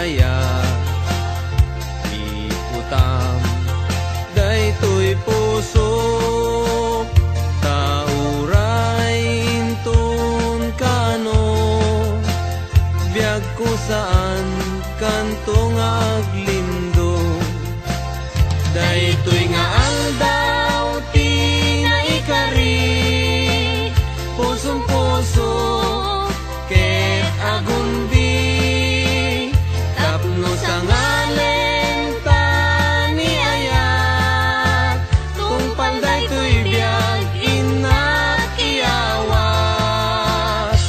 aya iputam daytoy puso tauray intun kano biag ko saan kantong aglindo daytoy nga aldaw ti naikari pusong puso ket agundi tapno sa ngalen ta ni ayat tungpal daytoy biag inak iyawas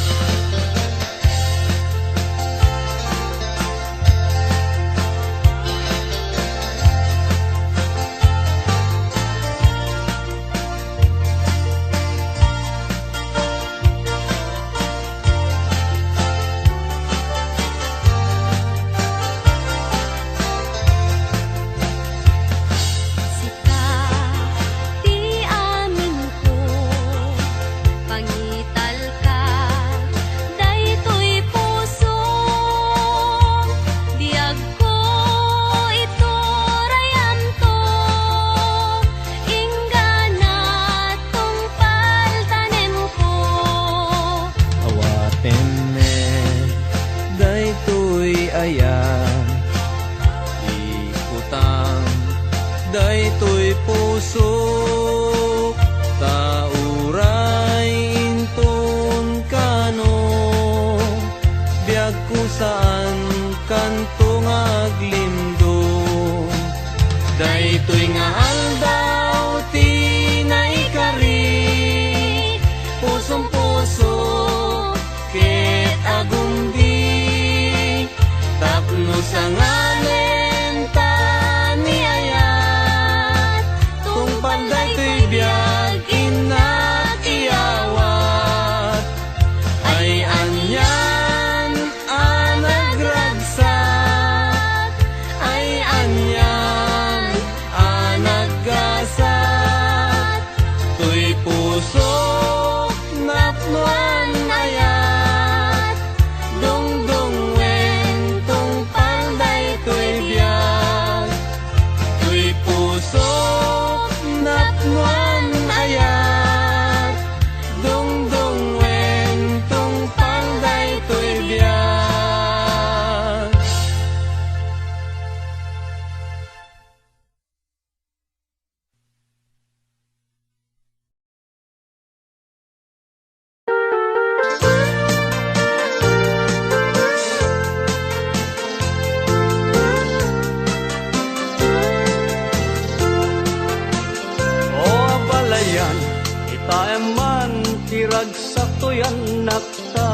daytoy puso tauray intun kano biag ko saan kantong aglindo daytoy nga aldaw ti naikari pusong puso ket agundi tapno sa ngalen ta ni ayat tungpal daytoy biag inak iyawat ay anyan nagragsak ay anyan naggasat tuy puso napnuan ayat dungdungwen tungpal daytoy biag tuy puso napnuan ayat dungdungwen tungpal daytoy biag taeman tiragsak toyan nakta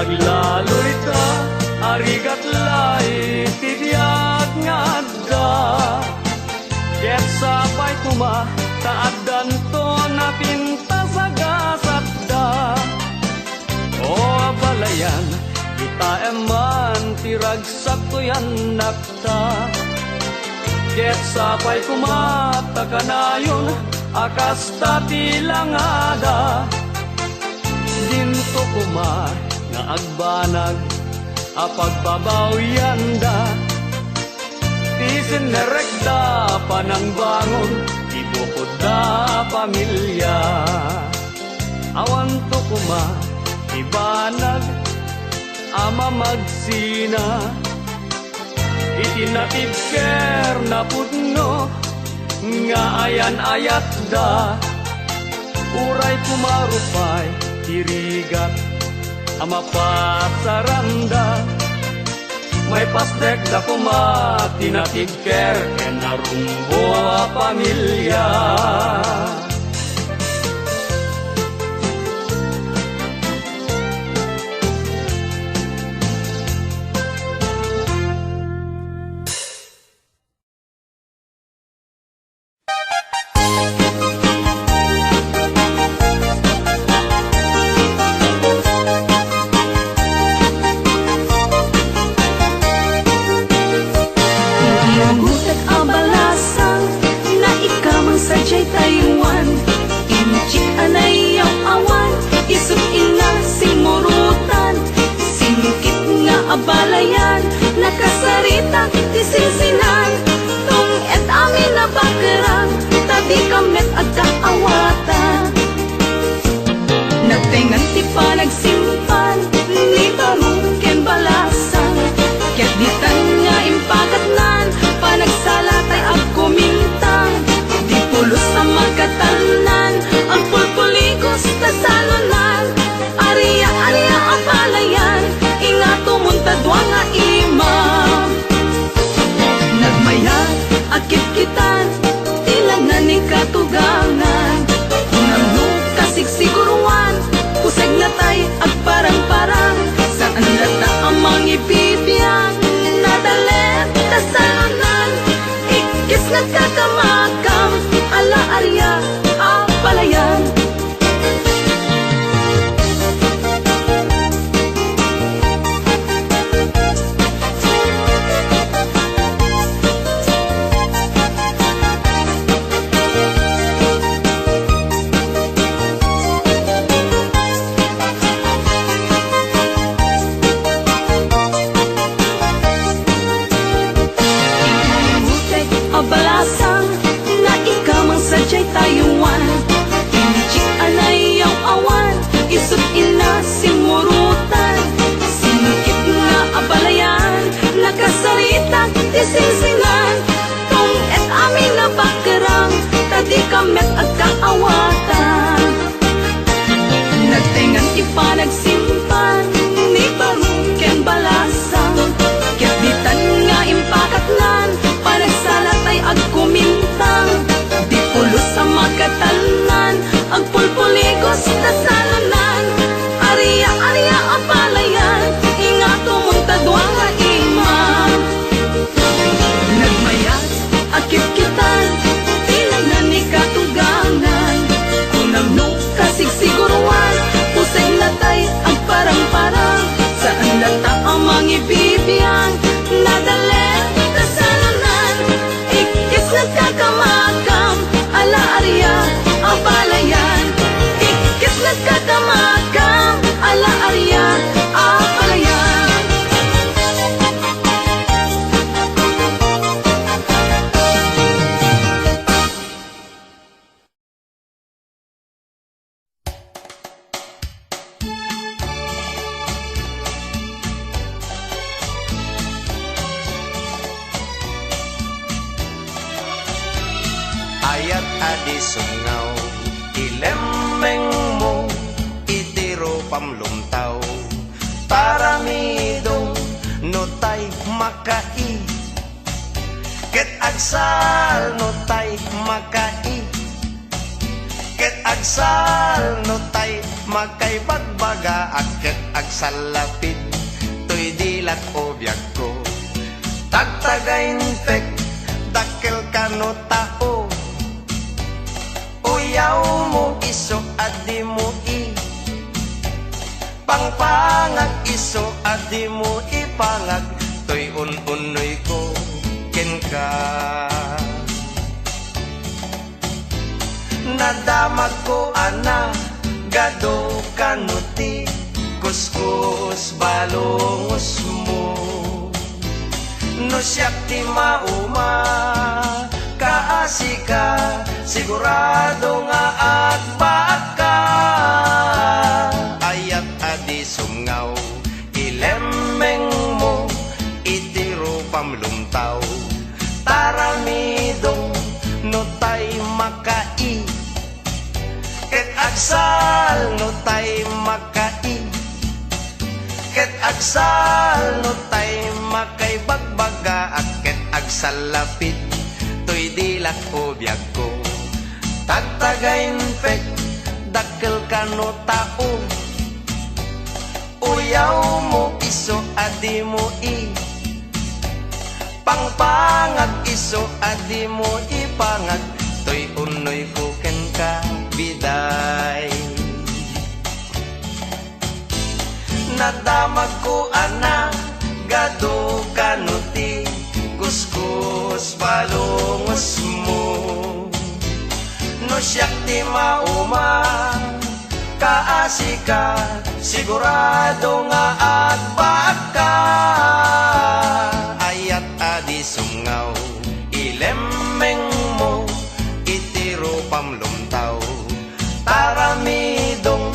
aglaloy ta arigat lay tibiyag ngadda ket sapay kuma taaddan to napinta sa gasatda o balayan kita eman tiragsak toyan nakta ket sapay kumata kanayon akas tati langada dinto kuma nga agbanag apagbabawyan-da tisin nerekda panang bangon ibukod da pamilya awan to kuma ibanag ama magsina itinatibker na pudno nga ayan-ayat da uray kumarupay tirigat ama pasaranda may pastek da kuma tinatibker ken narumbo a pamilya Taiwan sinsinan tong et amin na bakerang tadi kamet at kaawatan. Nagtengan ti pa nagsimpan ni barong ken balasan ket ditan nga impakatnan panagsalatay ag kumintang di pulos sa magkatanan ang pulpuligos na salunan ariya ang palayan ingato muntadwa nga imam nagmayat akit kitan tilangan ni katugangan unang no kasigsiguruan kuseg na tay ag parang-parang saan lata ang mangibibiyang nadalet na salunan ikis nagkakamakam ala arya ang palayan. Balasang na ikamang sadyay tayuan Inchik anay ang awan Isut ina simurutan Sinikip nga abalayan Nakasaritag isinsingan Tong et amin na bakerang Tadi kamet at kaawatan Nagtengan ipa nagsimpan Ni barong ken balasang Ket ditan nga impakatnan panagsalatay ag kumintang di pulos sa magkatanan ang pulpuligos na salunan ariya ang palayan ingato muntadwa nga imam nagmayat akit kitan tilanan ni katugangan kunang no kasigsiguruan pusay natay ag parang-parang saan lata ang mangibibiyang nadalet na salunan ikis nagkakamakam ala arya ang palayan ikis nagkakamakam ala arya ang palayan. Ayat adi sungaw ilemeng mo itiro pamlumtaw paramidong notay makai ket agsal notay makai ket agsal notay makay bagbaga aket agsal lapid toy dilat o biag ko tagtagain tek dakkel kano tao uyaw mo iso adi mo i pangpangag iso adi mo ipangag toy unoy ko ken ka nadamag ko ana gado kanuti kuskus balongos mo no siyak ti mauma kaasika sigurado nga agpaka ayat adi sungaw ilemeng mo itiro pamlumtaw taramidong notay makai ket agsal notay makai ket agsal notay makay bagbaga at ket agsal lapid toy dilat o biag ko tagtagain pek dakkel kano tao uyaw mo iso adi mo i pangpangag iso adi mo ipangag toy unoy ko ken ka biday nadamag ko ana gado kanuti kuskus balongos mo no siyak ti mauma kaasika sigurado nga agpaka ayat adi isungaw ilemeng mo itiro pamlumtaw taramidong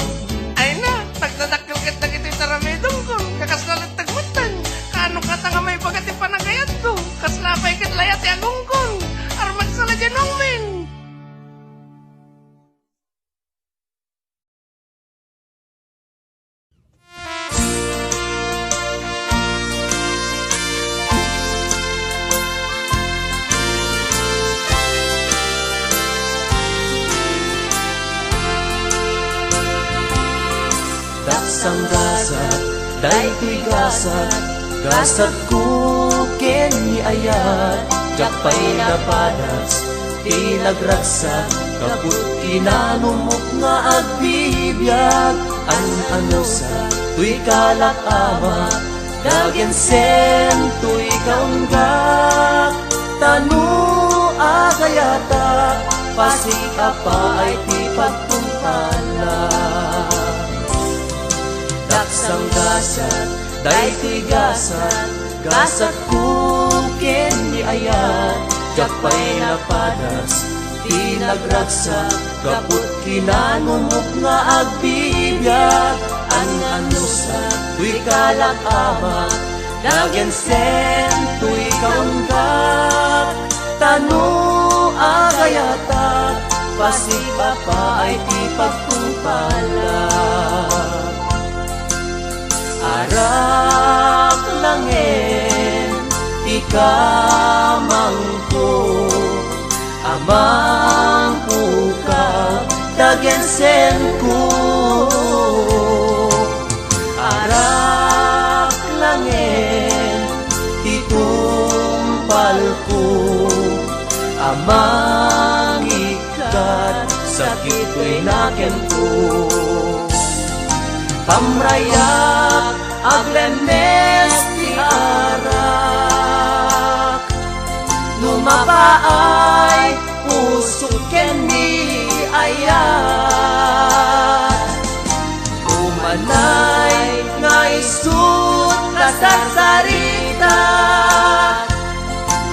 ay na tagdadakil ket dagiti taramidong ko kakaslalit tagmutan kaano kata nga may bagati panagayat ko kaslapay ket layat ti agungkong armag sa lajanong men. Daksang gasat, daytoy gasat, gasat kuken ni ayat, jakpay na padas, tinagragsak, kaput kinanumok nga agbibiyag, ano sa tuy kalakama, dagen sen tuy kaunggak, tanu agayata, pasikapa ay ti pagtumpala. Daksang gasat, daytoy gasat, gasat kuken ni ayat, jakpay na padas, tinagragsak, kaput kinanumok nga agbibiyag, ano sa tuy kalakama, dagen sen tuy kaunggak, tanu agayata, pasikapa ay ti pagtumpala. Arak langin, ikamangko, amang pukaw, dagen sen ko. Arak langin, itumpal ko, amang ikat, sakit ko'y naken ko. Pamrayak, aglemes ti arak, lumapaay, pusok ken ni ayat. Umanay, nga isut na sasarita,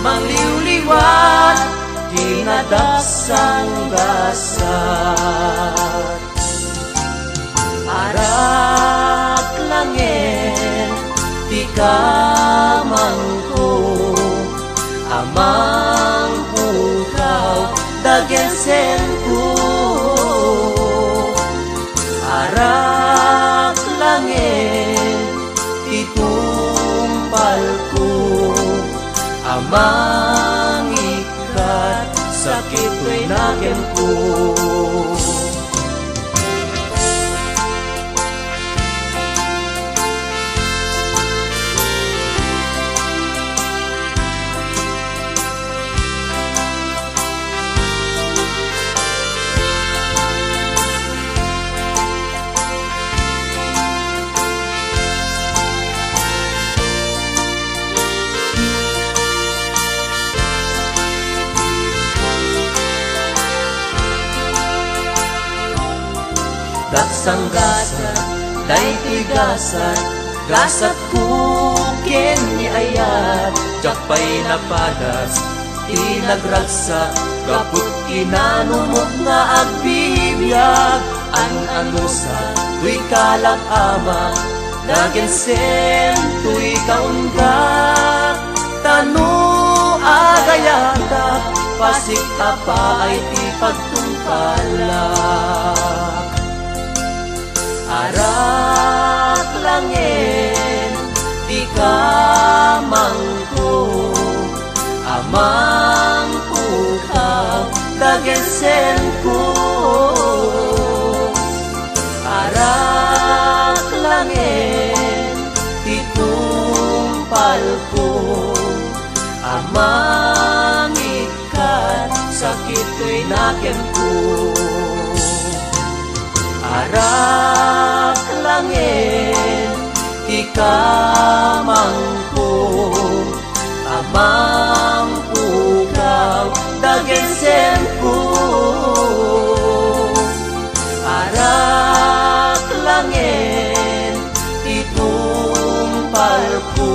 mangliwliwat, kinadaksang gasat. Arak langin, di kamangko, amang pukaw, dagen sen ko. Arak langin, itumpal ko, amang ikat, sakit ko'y naken ko. Daksang gasat, daytoy gasat, gasat kuken ni ayat, jakpay na padas, tinagragsak, kaput kinanumok nga agbibiyag, ano sa tuy kalakama, dagen sen tuy kaunggak, tanu agayata, pasikapa ay ti pagtumpalak. Arak langin, di kamangko, amang pukaw, dagen sen ko. Arak langin, itumpal ko, amang ikat, sakit ko'y naken ko. Arak langin, ikamangko, amang pukaw, dagen sen ko. Arak langin, itumpal ko,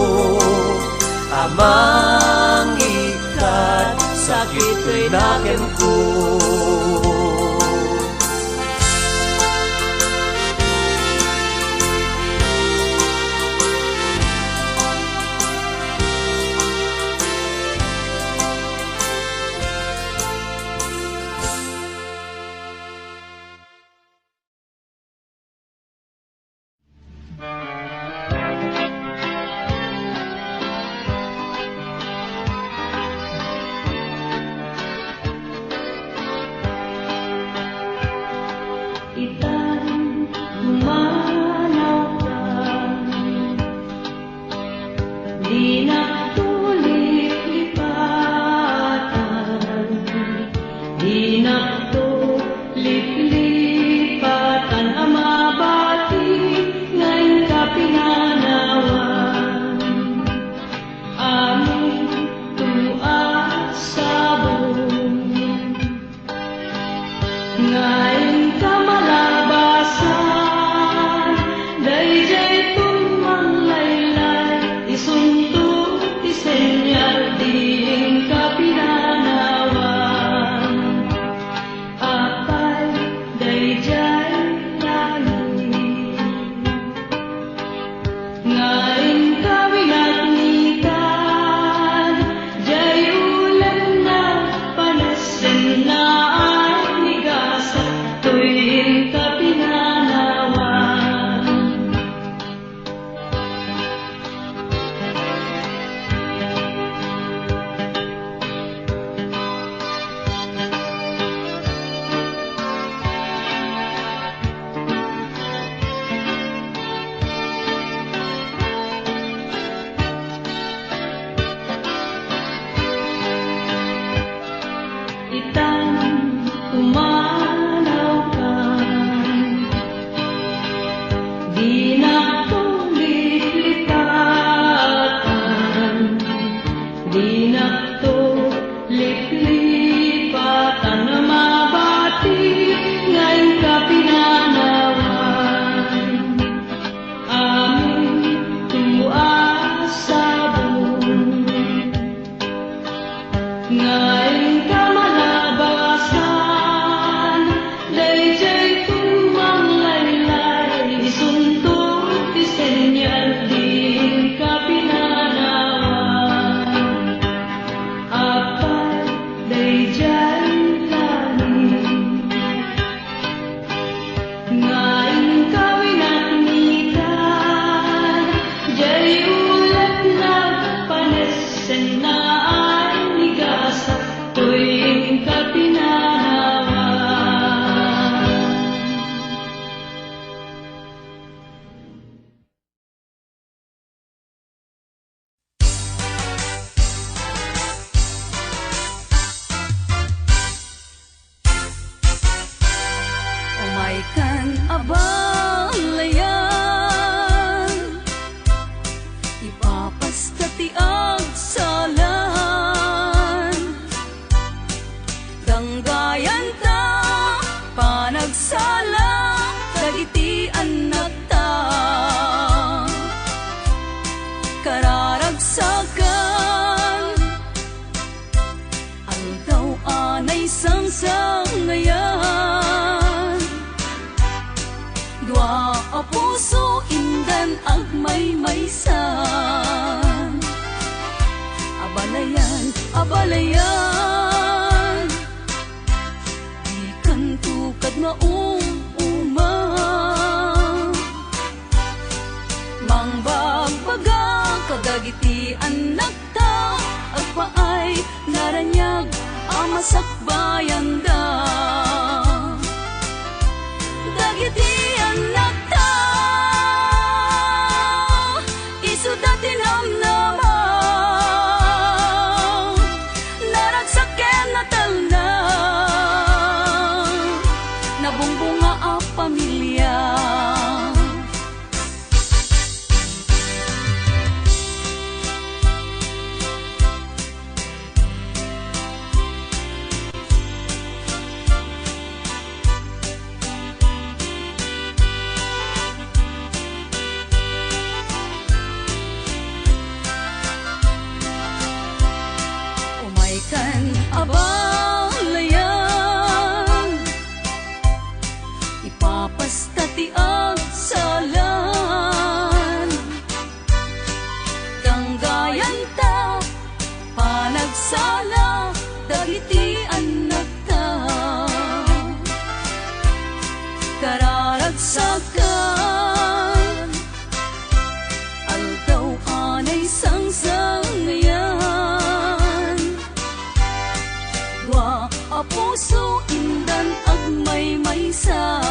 amang sakit ko'y nakem ko. Abalayan, ikan tukad mauma, mangbagbaga kadagiti anak ta, agpaay naranyag amasakbayan da. Dagiti anak ta, isu dati namnama, naragsaken na talna, nabungbong hasta tiag salan. Tanggayan ta, panagsala, dagiti anak ta. Kararagsakan, aldaw anay sangsangayan. Dua a puso indan agmay maysan.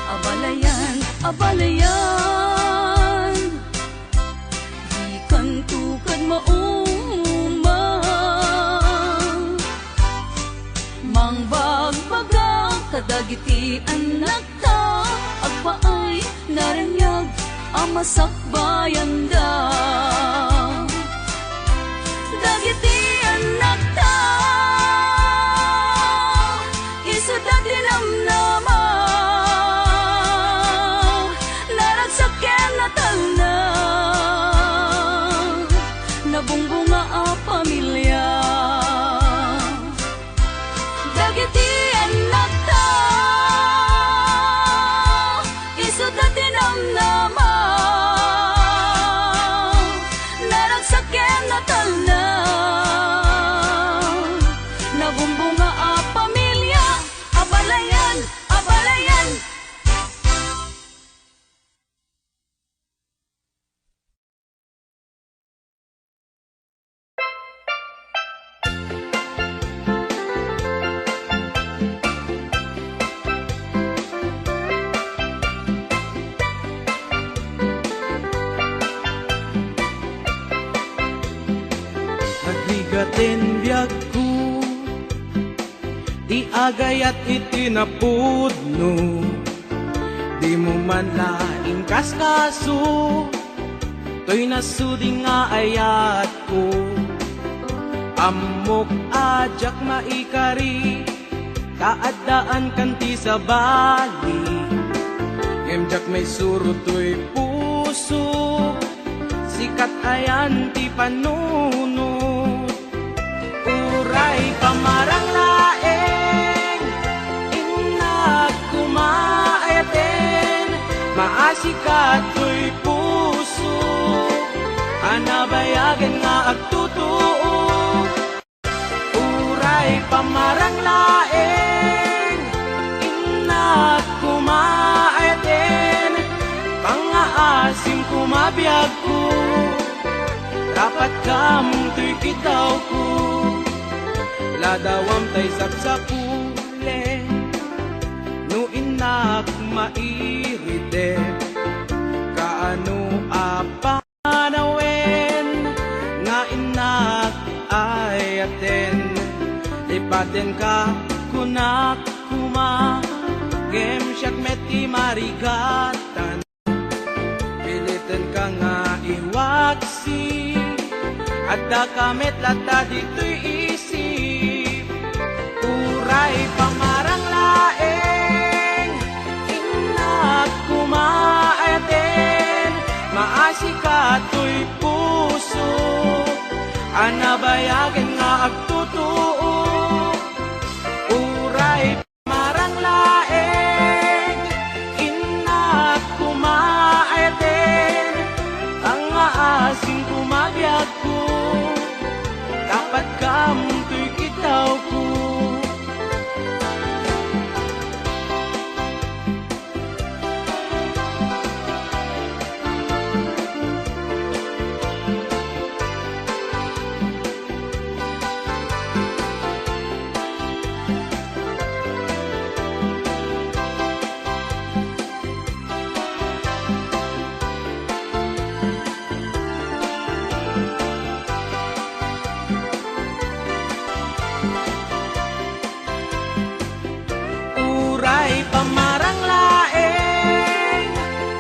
Abalayan, abalayan, di kan tukad mauma. Mangbagbaga kadagiti anak ta, agpaay naranyag amasakbayan da. Dagiti anak ta, isudat linamnama, naragsaken na talna, nabungbunga a pamilya. Dagiti anak ta, isudat linamnama, naragsaken na talna, nabumbunga a pamilya. Abalayan, abalayan. Nagligatin biyag ko, di agayat itinapudno, di mo man laing kaskaso, to'y nasudi nga ayat ko. Amok ajak maikari, kaadaan kanti sa bali, emjak may suro to'y puso, sikat ayan ti panunod. Uray pamarang laeng, inag kumaayaten, maasikat to'y puso, anabayagan nga agtutuo. Uray pamarang laeng, inag kumaayaten, pangaasim kumabiyag ko, dapat kamong to'y kitaw ko. Ladawam tay saksakule, no inak mairide, kaano apanawen, nga inak ayaten, lipaten ka kunak kuma, game siyak meti marigatan, pilitin ka nga iwaksi, at da kamet lata dito'y isip. Uray pamarang laeng, inak kumaayaten, maasikat to'y puso, anabayagan nga agtutuo. Uray pamarang laeng, inak kumaayaten, pangaasim kumabiyag ko, dapat kamong to'y kitaw ko. Pamarang laeng,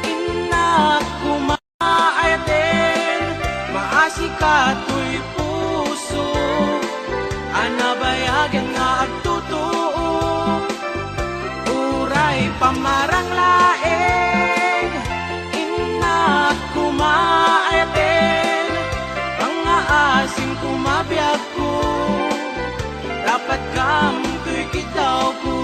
inak kumaayaten, maasikat to'y puso, anabayagan nga agtutuo. Uray pamarang laeng, inak kumaayaten, pangaasim kumabiyag ko, dapat kamong to'y kitaw ko.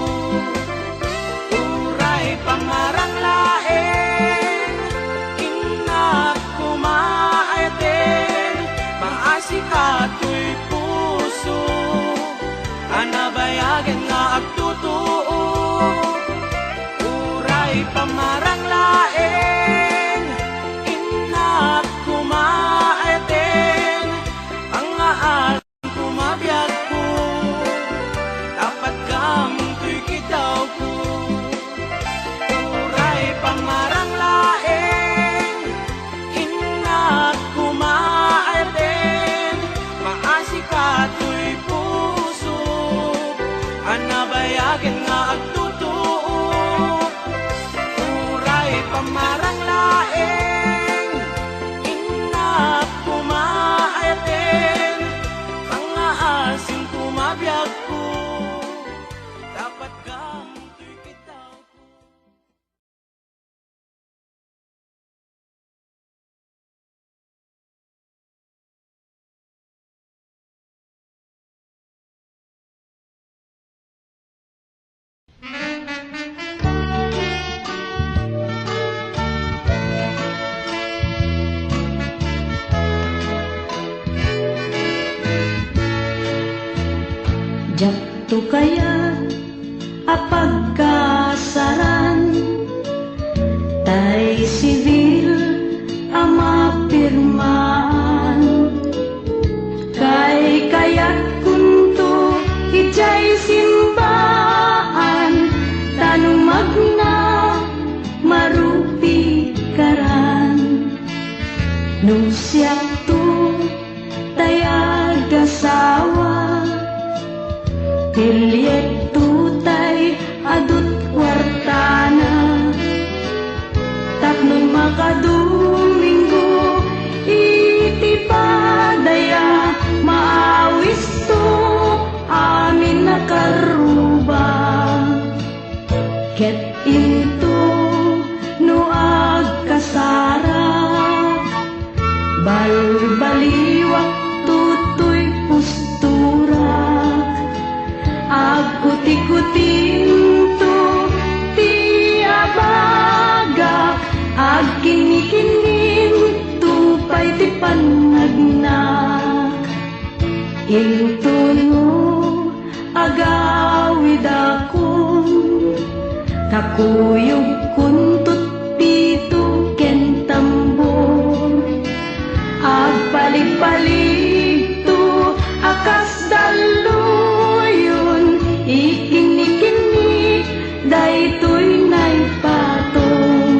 Jakto kaya apagkasaran tay sibil amapirmaan kay kayat kunto ijay simbaan tanumag na marupi karan nung siya to tayag asawa Pilyet tutay adut wartana Tapno'y makadominggo iti padaya maawis to amin nakaruba Ket into no agkasara Balbaliwak tutoy pustura Agkuti-kutinto ti abaga Agkini-kinin tupay ti panagnak Into no agawid akon Kakuyog kuntut pito ken tambor Agpalig-palig to akas daluyon Ikinik-inik daytoy naipatong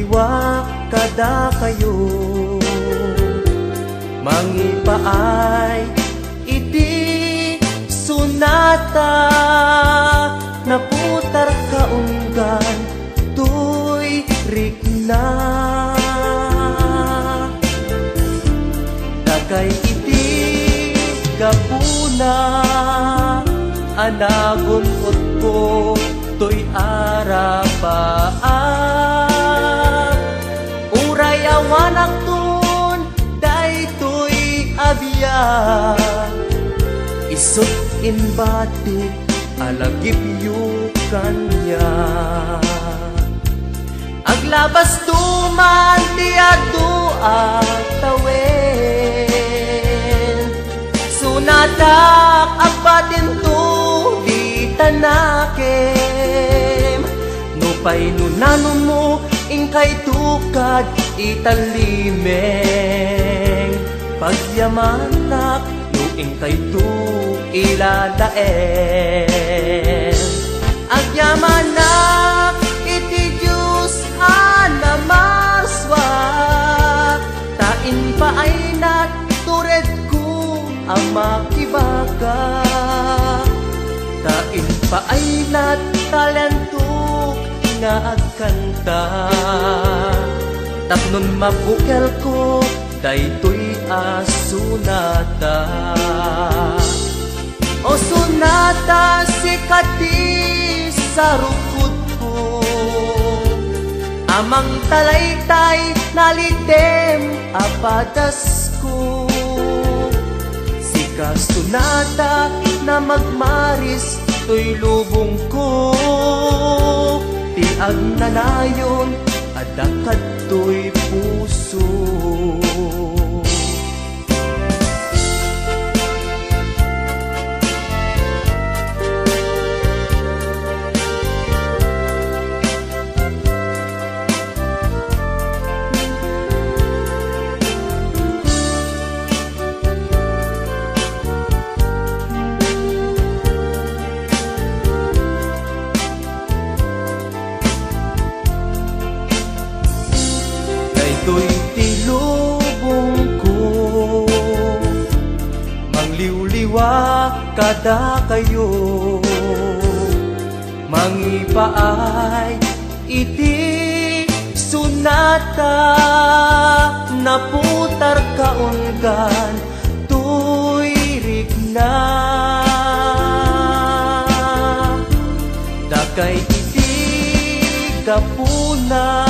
Mangliwliwa kada kayo, mangipaay iti sunata, naputar kaunggan tuy rikna. Dagay iti gapuna, anagunot ko to'y arapaan. Uray awanak tun, day to'y abiyag. Isot in batik, alagip yu kanya. Aglabas tuman di adu at tawen, sunatak apatin tu di tanakem. Nupay nunanun mo ingkay tukad italimeng, pagyamanak no ingkay tu ilalaen. Agyamanak iti Diyos anamaswa, tain pa ay natured ko ang makibaga. Tain pa ay natalentuk nga agkanta, tapnon mabukel ko daytoy asunata. O sunata sikati sa rukod ko, amang talaytay nalitem apadas ko. Sika sunata na magmaris to'y lubong ko, tiag nanayon adakad to'y puso. Daytoy tilubong ko, mangliwliwa kada kayo, mangipaay iti sunata, naputar kaunggan tuy rikna. Dagay iti kapuna,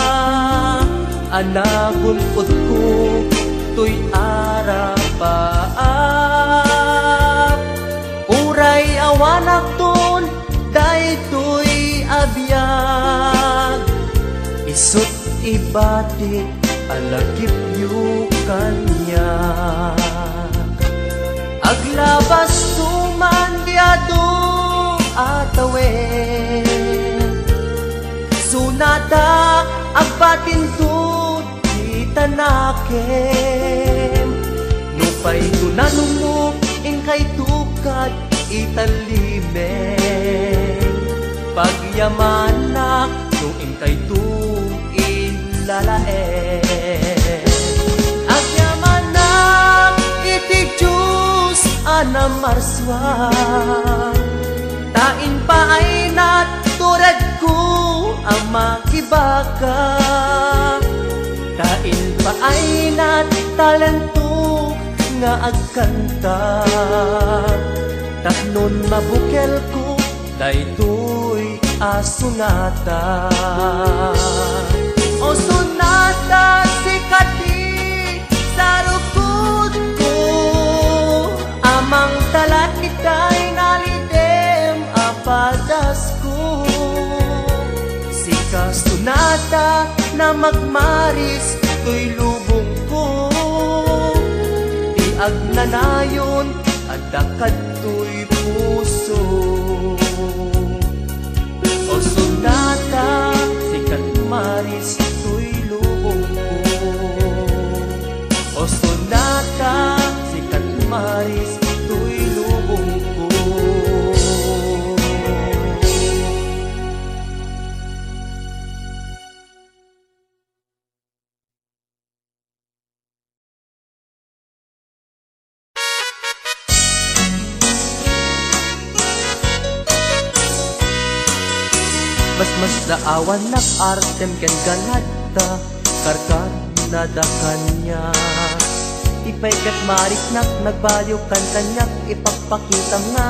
anagunot ko to'y arapaan. Uray awanak ton, daytoy abiyag. Isot ibatik, alagip yu kanya. Aglabas tuman diado atawen, sunata agbatin tu tanakem. Nupay tunanong mo ingkay tukad italimeng, pagyamanak no ingkay tu ilalaen. Agyamanak iti Diyos anamarswa, tain pa ay natured ko ang makibaga. Tain pa ay natalentuk nga agkanta, tapnon mabukel ko daytoy asunata. O sunata sikati sa rukod ko, amang talatitay nalidem apadas ko. Sika sunata na magmaris to'y lubong ko, tiag nanayon adakad to'y puso. O sunata sikat maris to'y lubong ko, o sunata sikat maris Mas daawan nag-artem ken ganadta karkar nada kanya. Ipay kat mariknak nagbalyo kan kanyak ipagpakita nga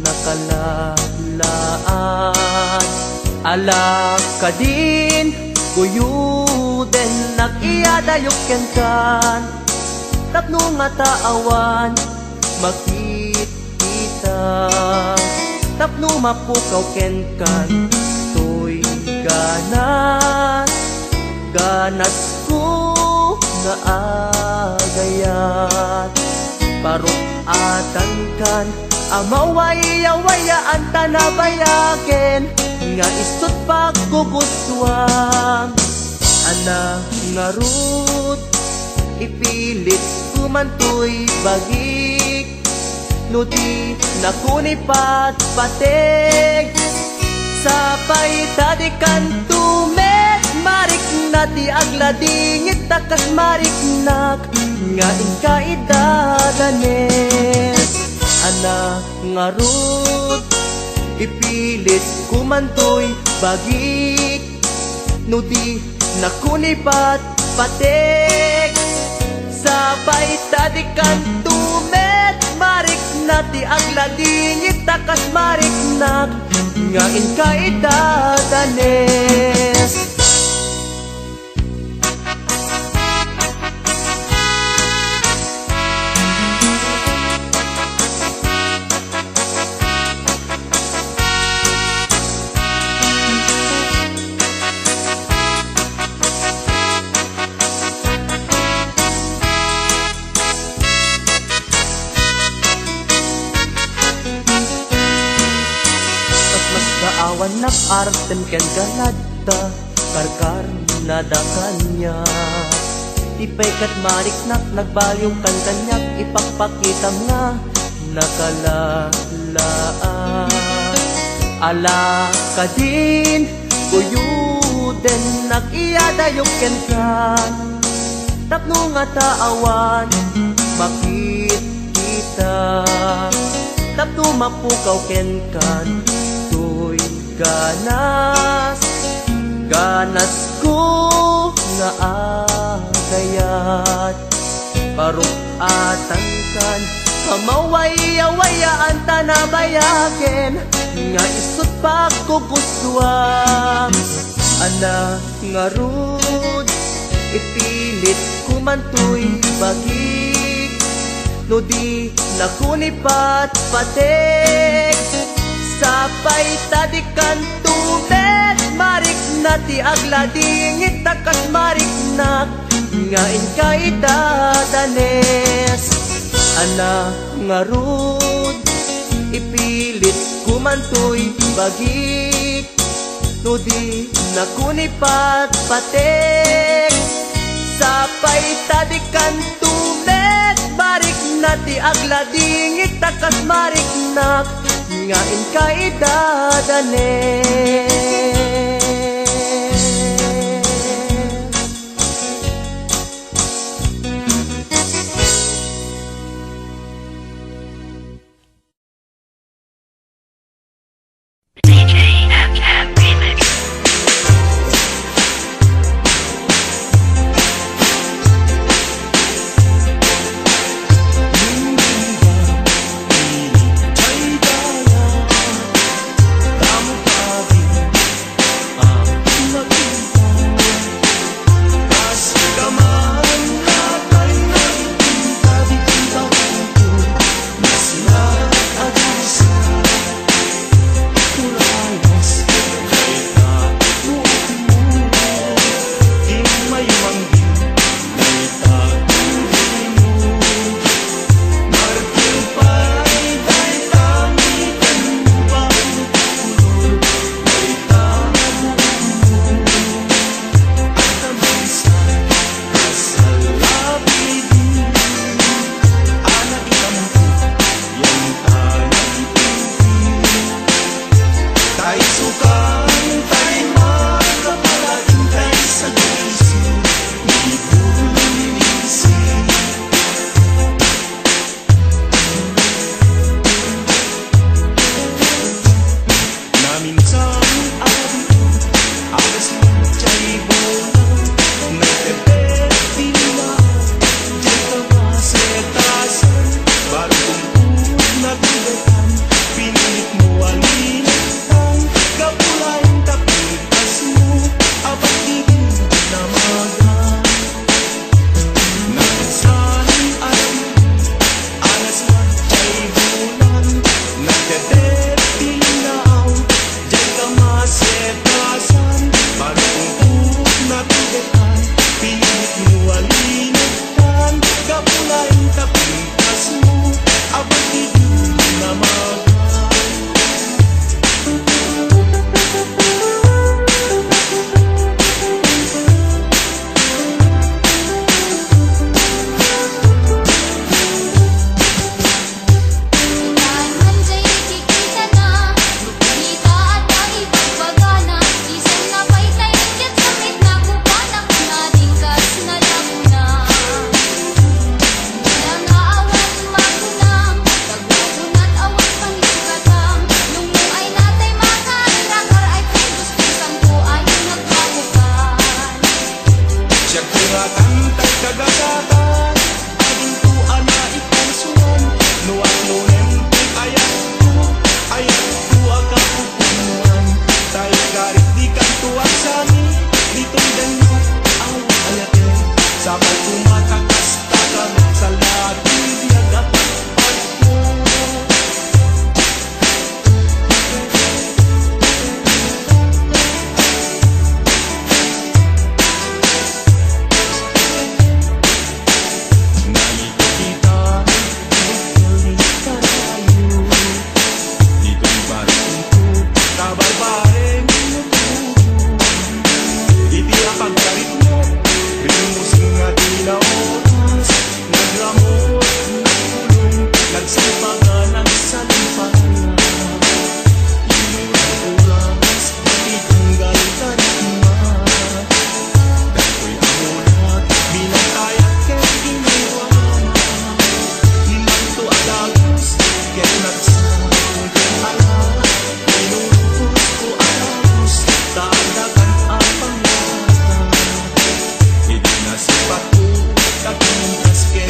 nakalalaan. Alak ka din guyuden nag-iadayok ken kan tapno nga taawan makikita tapno mapukaw ken kan toy ganas ganas ko nga agayat parukatan kan amawaya-wayaan tanabayaken nga isut pagkukuswam ana nga rut ipilit kumantoy bagik nuti nakunipat patek sapay tadikan tumet marik nati agladingit takas mariknak nga inkaidadanes ana nga rut ipilit kumantoy bagik nuti nakunipat patek sabay tadikan tumet marik nati agladingit takas mariknak nga inkaidadanes. Awan nag-artem ken ganadta karkar nada kanya. Ipay kat mariknak nagbalyong kan kanyak ipagpakitam nga nakalalaan. Ala ka din kuyuden nag-iadayok ken kan tapno nga taawan makikita tapno mapukaw ken kan toy ganas ganas ko nga agayat parukatan kan kamawaya-wayaan tanabayaken nga isut pagkukuswam ana nga rud ipilit kumantoy bagik nudi nakunipat patek sapay tadikan tumet marik nati agladingit takas mariknak nga inkaidadanes ana nga rud ipilit kumantoy bagik nudi nakunipat patek sapay tadikan tumet marik nati agladingit takas mariknak nga inkaidadanes. Kagagatan, ading tuan na ikansuan. Nuat nunem, ayat tu agapupunan. Tayo garit di kantuan sami, dito'y danyo ang ayate. Sabay kumakakas, tagamit sa lagi, biyag at pagpo. Nakikita, magkulit tayo. Dito'y barang ko, kabal-bareng inutubo. Iti ang pagkarit mo, rimusing nga di na oras. Naglamot, nagulong, nagsampagan ang salimpanan. Inurang oras, itunggal ka naman. Dahil ang ulat, binatayat kay iniwanan. Limang to adagos, kaya nagsang kinalat. Minurus ko aragos, daagakan ang panglatan. Hindi na sipat ko, katintas kay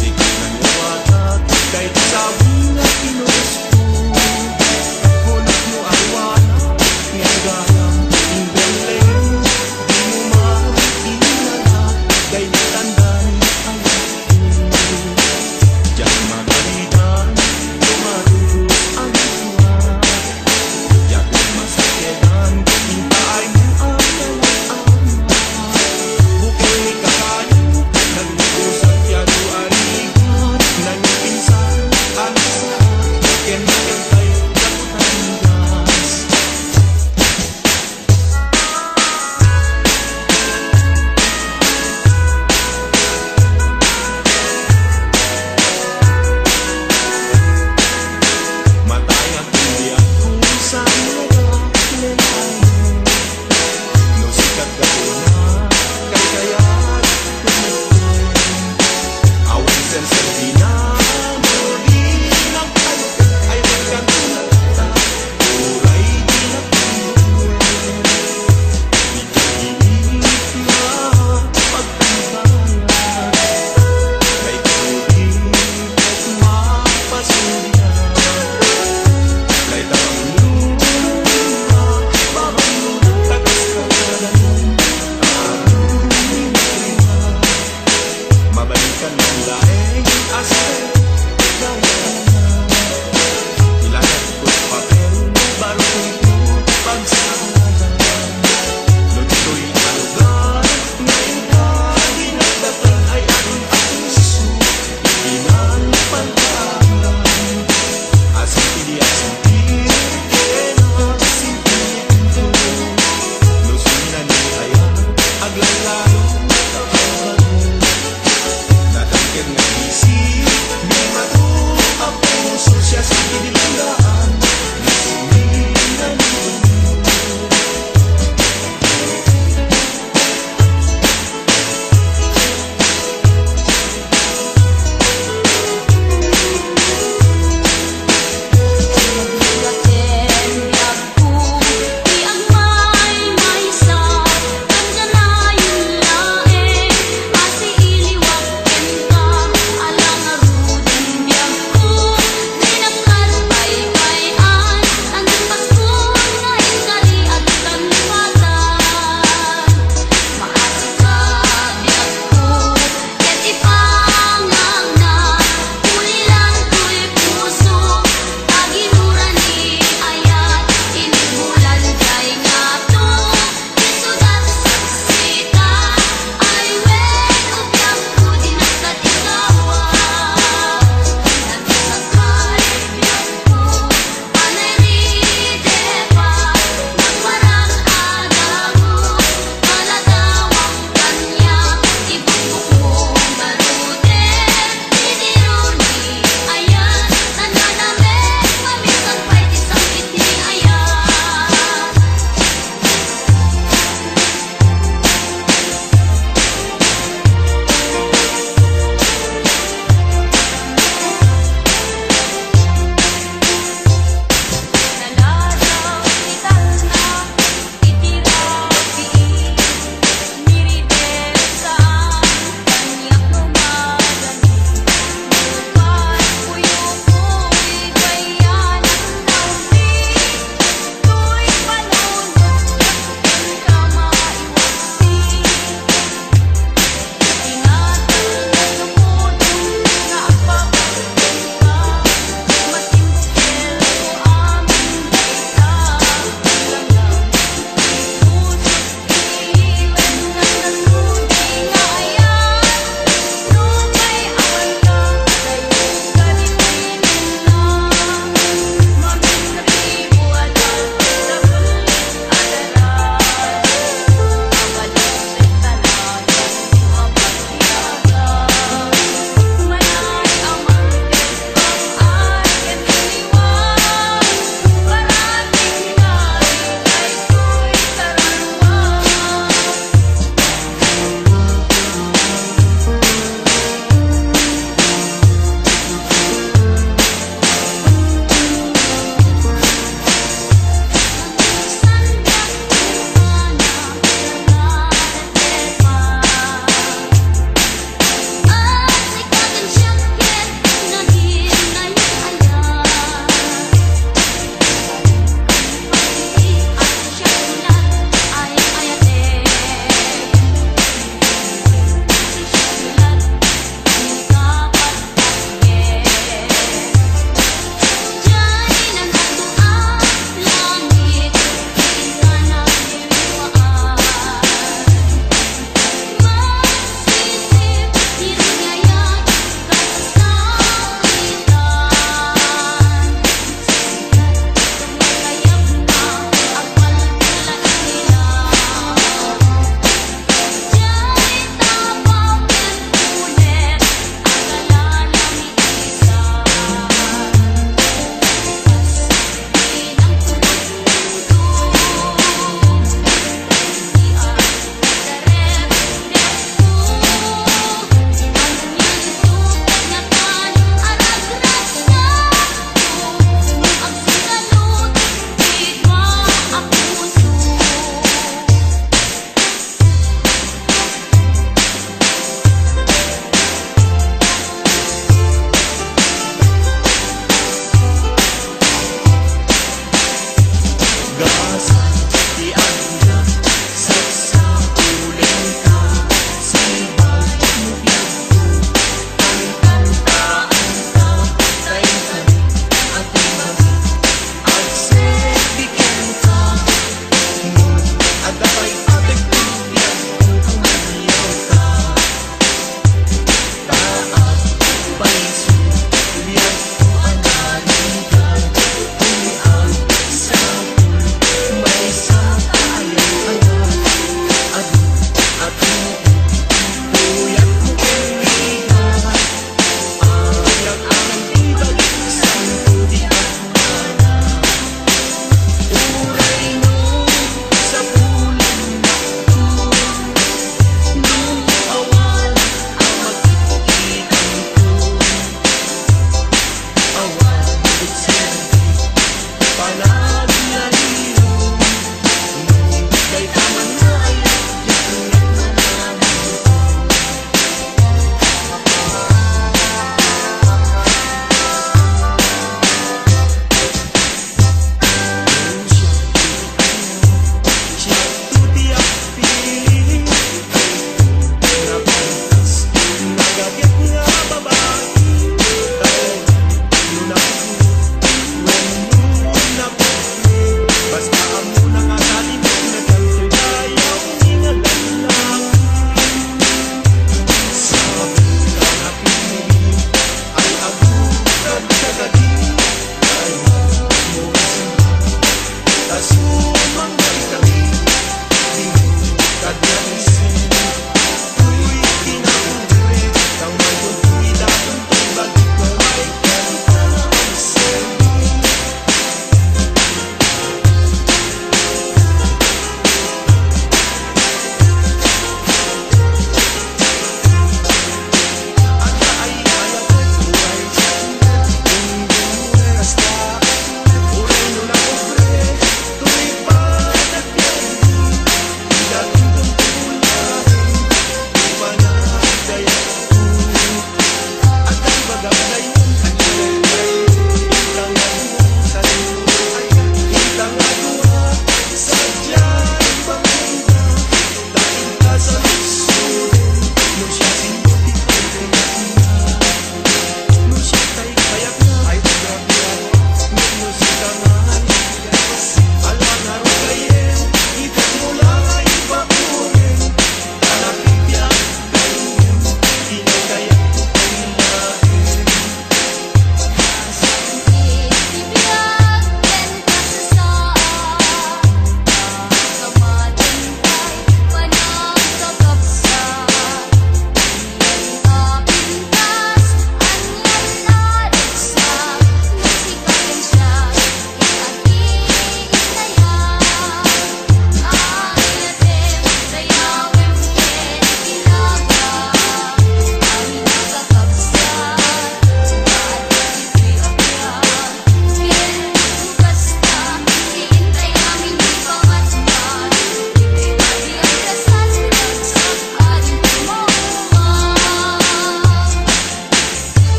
sikit na niwatat, kahit sabi na pinus ko. Hulog mo ang wanang, ngagalang indeleng. Di mo makinala, kahit tandaan ang ito. Diyan magalitan, tumarurus ang iwan. Diyan masakitan, hintaay mo ang talaan. Bukay ka kayo, nagluto sa tiyado aligan. Nangipinsan, ang sarap, ken-ken tayo, dakutan gas. Matayang hindi ako sa nagkakilalayo. No sikat ka po na, kay kaya't kumikwen. Awang sense na, muli ng kalukot ay magkatulata. Uray di na pinuen. Di kahilig na pagtantayan. Kay kulit at mapasurihan. Kay tanong lupa, babang tagas ka lang. Karunin na, mabalikan ng laeng aspek. Ilangat ko't papel, barong ko pagsalan. Nunto'y alugan, ngayon ka dinagdagan ay aking puso. Pinalpantaran, asinti kena sintinto. Lusunan ni ayan, aglalaro tawagan. Natangkad nga isip, di mato ang puso siya sa kinilang daan. Nasuminan mo, gasa